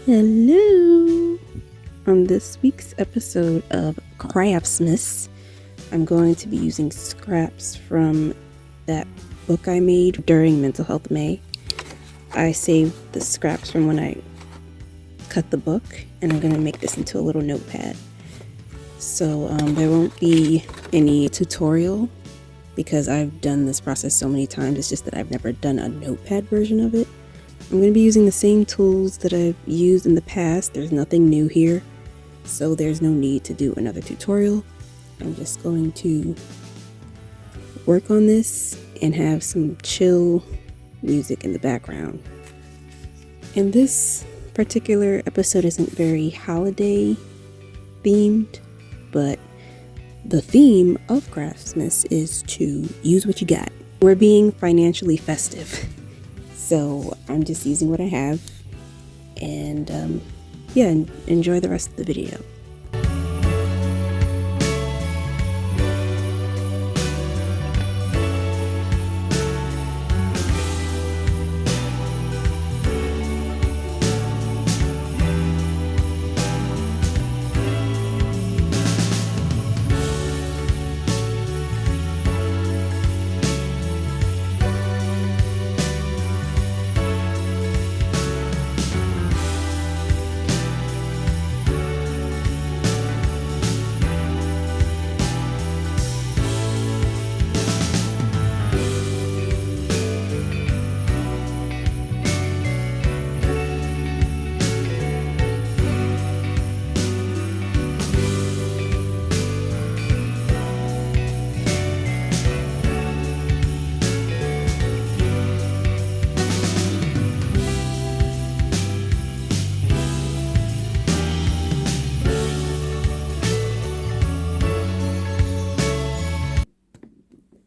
Hello! On this week's episode of Craftsmas, I'm going to be using scraps from that book I made during Mental Health May. I saved the scraps from when I cut the book, and I'm going to make this into a little notepad. So there won't be any tutorial because I've done this process so many times. It's just that I've never done a notepad version of it. I'm going to be using the same tools that I've used in the past. There's nothing new here, so there's no need to do another tutorial. I'm just going to work on this and have some chill music in the background. And this particular episode isn't very holiday themed, but the theme of Craftsmas is to use what you got. We're being financially festive. So I'm just using what I have, and enjoy the rest of the video.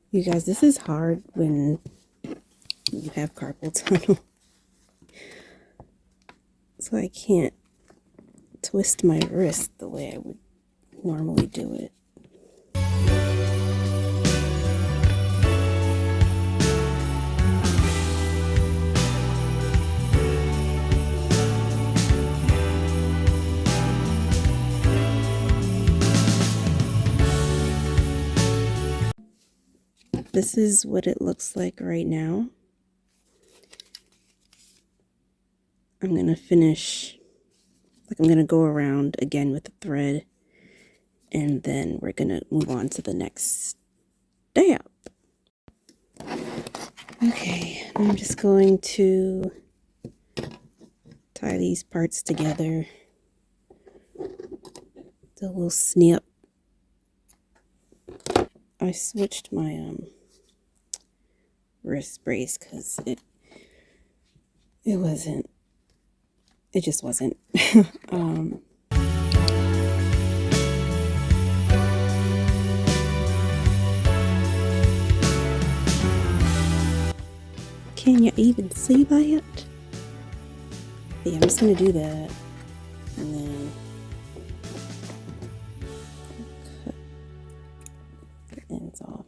You guys, this is hard when you have carpal tunnel. So I can't twist my wrist the way I would normally do it. This is what it looks like right now. I'm going to finish, I'm going to go around again with the thread, and then we're going to move on to the next step. Okay, I'm just going to tie these parts together. The little snip. I switched my wrist brace because it just wasn't. Can you even see that? Yeah, I'm just gonna do that, and then cut the ends off.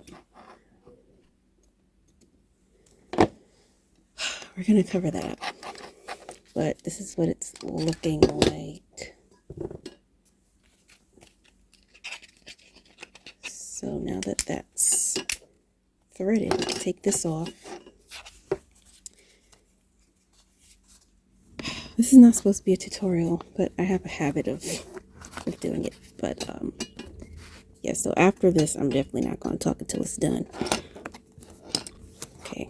We're gonna cover that up, but this is what it's looking like. So now that that's threaded, we can take this off. This is not supposed to be a tutorial, but I have a habit of doing it. But yeah, so after this, I'm definitely not going to talk until it's done. Okay,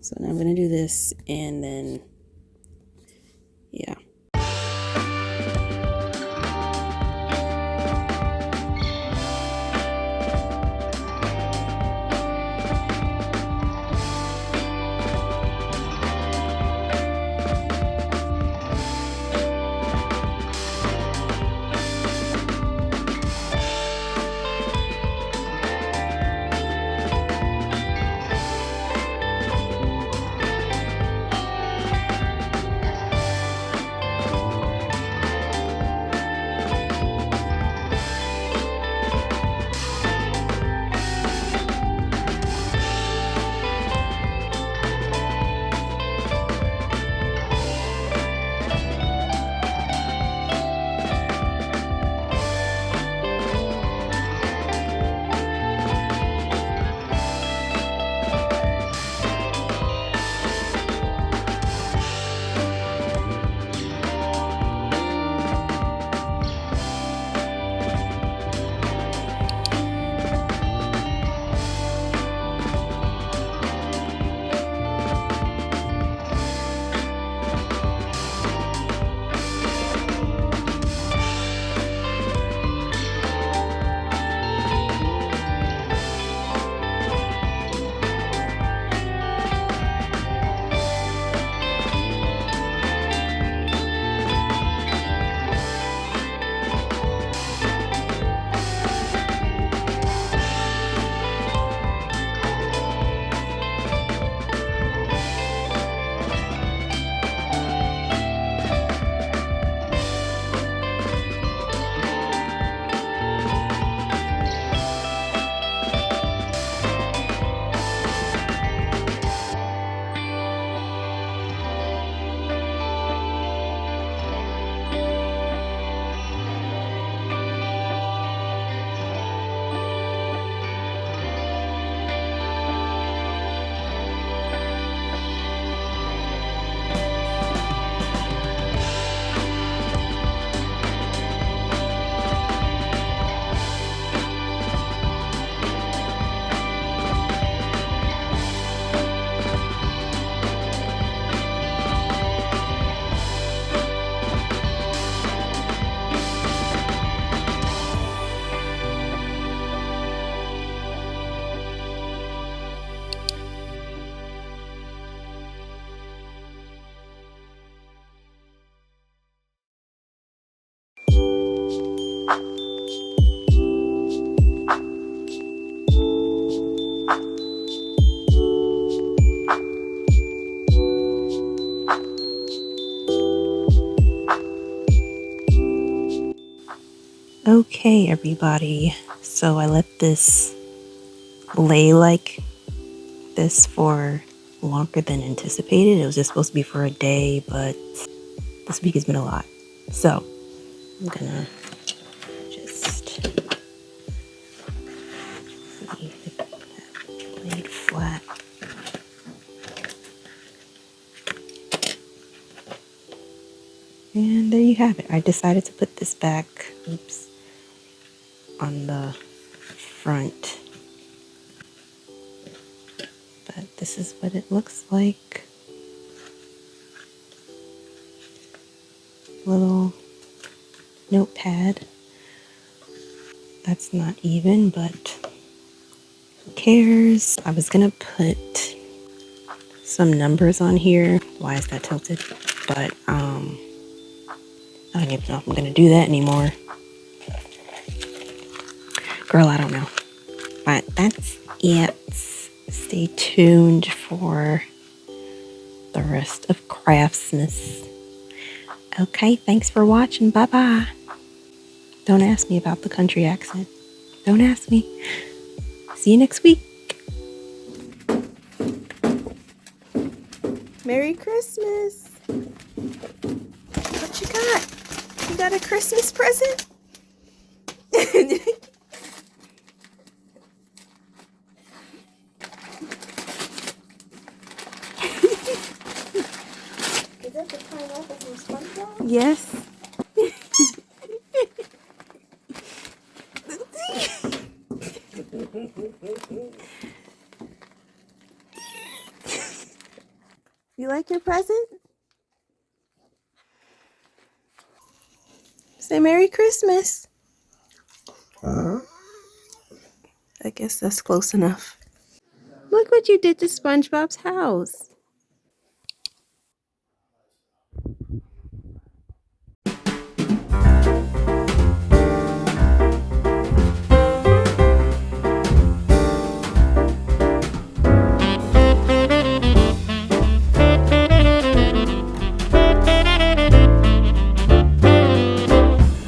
so now I'm going to do this, and then yeah. Okay, everybody. So I let this lay like this for longer than anticipated. It was just supposed to be for a day, but this week has been a lot. So I'm gonna just leave that blade flat. And there you have it. I decided to put this back, on the front. But this is what it looks like. Little notepad. That's not even, but who cares? I was gonna put some numbers on here. Why is that tilted? But I don't even know if I'm gonna do that anymore. Girl, I don't know. But that's it. Stay tuned for the rest of Craftsmas. Okay, thanks for watching. Bye-bye. Don't ask me about the country accent. Don't ask me. See you next week. Merry Christmas. What you got? You got a Christmas present? Is that the pineapple from SpongeBob? Yes. You like your present? Say Merry Christmas. I guess that's close enough. Look what you did to SpongeBob's house.